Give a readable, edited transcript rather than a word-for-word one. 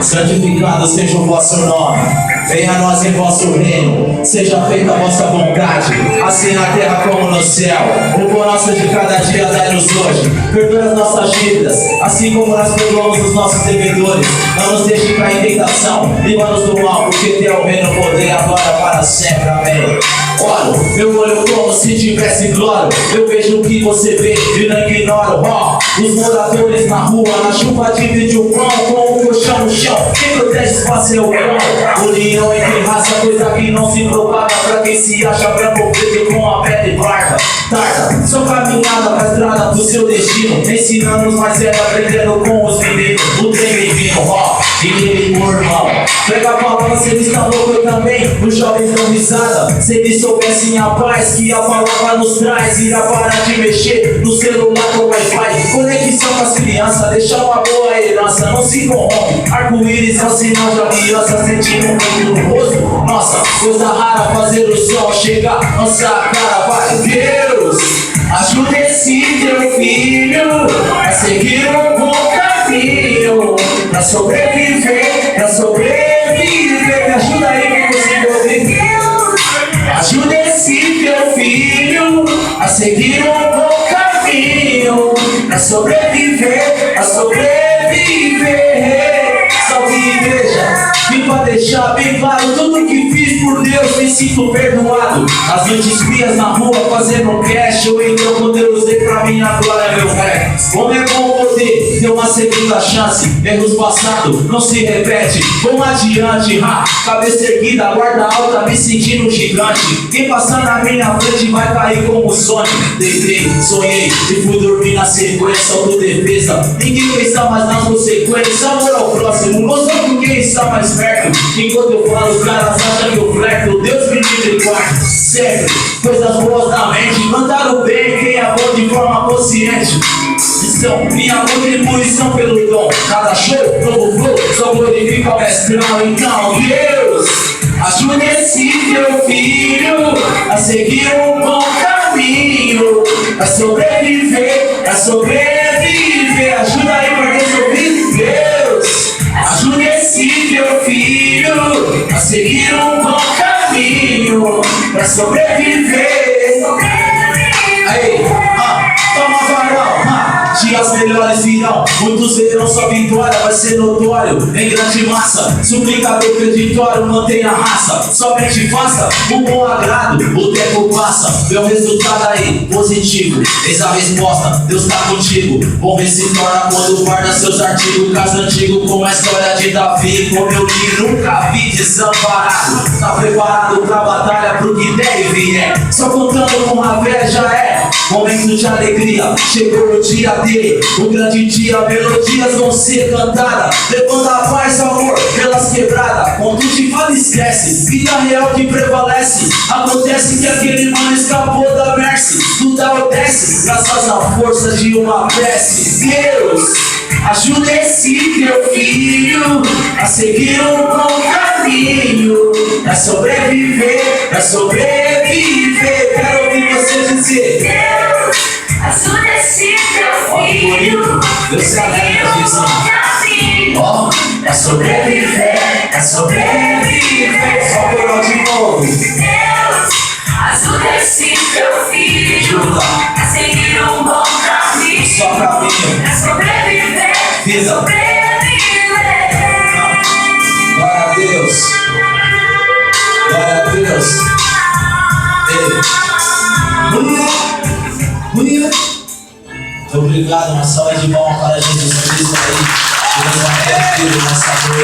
santificado seja o vosso nome. Venha a nós em vosso reino, seja feita a vossa vontade, assim na terra como no céu. O pão nosso de cada dia dai-nos hoje. Perdoa as nossas dívidas, assim como nós perdoamos os nossos devedores. Não nos deixe cair em tentação, livra-nos do mal, porque teu é o reino, o poder e a glória para sempre. Amém. Oro, meu olho como se tivesse glória. Eu vejo o que você vê e não ignoro. Os moradores na rua, na chuva divide o pão com o colchão no chão. Quem protege espaço é o pão. União entre raça, coisa que não se propaga pra quem se acha branco ou preto com a pele parda. Tarda, sua caminhada pra estrada do seu destino, ensinando os mais velhos, aprendendo com os meninos. O trem divino, e ele, meu irmão. Pega a palavra, se eles estão loucos, eu também. Os jovens dão risada, se eles soubessem a paz que a palavra nos traz. Irá parar de mexer no celular com Wi-Fi. Conexão com as crianças, deixar uma boa herança, não se corrompe. Arco-íris é o sinal de aliança, sentindo um brilho no rosto. Nossa, coisa rara fazer o sol chegar, nossa cara, vai Deus. Ajuda esse teu filho a seguir um bom caminho, pra sobreviver, pra sobreviver. Me ajuda aí que você ouvir. Ajuda esse teu filho a seguir um bom caminho, pra sobreviver, pra sobreviver. Salve igreja, vim pra deixar bem claro tudo que fiz por Deus, me sinto perdoado. As noites frias na rua fazendo um cash, ou então quando eu usei pra minha glória meu ré. Como é bom poder ter uma segunda chance, erros passados não se repete. Vamos adiante, cabeça erguida, guarda alta, me sentindo um gigante. Quem passar na minha frente vai cair como sonho. Deitei, sonhei e fui dormir na sequência, autodefesa. Ninguém pensa mais nas consequências, amor ao próximo, mostrou com quem está mais perto. Enquanto eu falo, os caras acham que eu flerto. Deus me livre, quarto, sempre coisas boas na mente. Mandar o bem, quem é bom de forma consciente. Então, minha contribuição pelo dom. Cada show, novo flow, só glorifica o mestrão. Então, Deus, ajuda esse teu filho a seguir um bom caminho, pra sobreviver, pra sobreviver. Ajuda aí pra resolver, Deus. Ajuda esse teu filho a seguir um bom caminho, pra sobreviver. Aí, toma varão, dias melhores virão, muitos verão sua vitória, vai ser notório em grande massa. Suplicador creditório, mantenha a raça, somente faça o bom agrado, o tempo passa, meu resultado aí, positivo, eis a resposta, Deus tá contigo. Bom ver se torna quando guarda seus artigos, caso antigo como a história de Davi, como eu li, nunca vi desamparado. Tá preparado pra batalha, pro que der e vier, só contando com a fé já é. Momento de alegria, chegou o dia dele, o grande dia, melodias vão ser cantadas, levando a paz, amor, pelas quebradas. Quando te fala esquece, vida real que prevalece. Acontece que aquele mano escapou da mercy, tudo obedece, graças à força de uma prece. Deus, ajuda esse teu filho a seguir um bom caminho, pra sobreviver, pra sobreviver. Quero ouvir você dizer: Deus, ajuda esse teu filho Deus se alegra disso. Ó, pra sobreviver, pra sobreviver. Só por onde de novo. Deus, ajuda esse teu filho a seguir um bom caminho, Só caminho, pra sobreviver, vida. sobreviver. Glória a Deus, glória a Deus. Obrigado, uma salva de palmas para Jesus Cristo aí. Que nos atende nessa noite.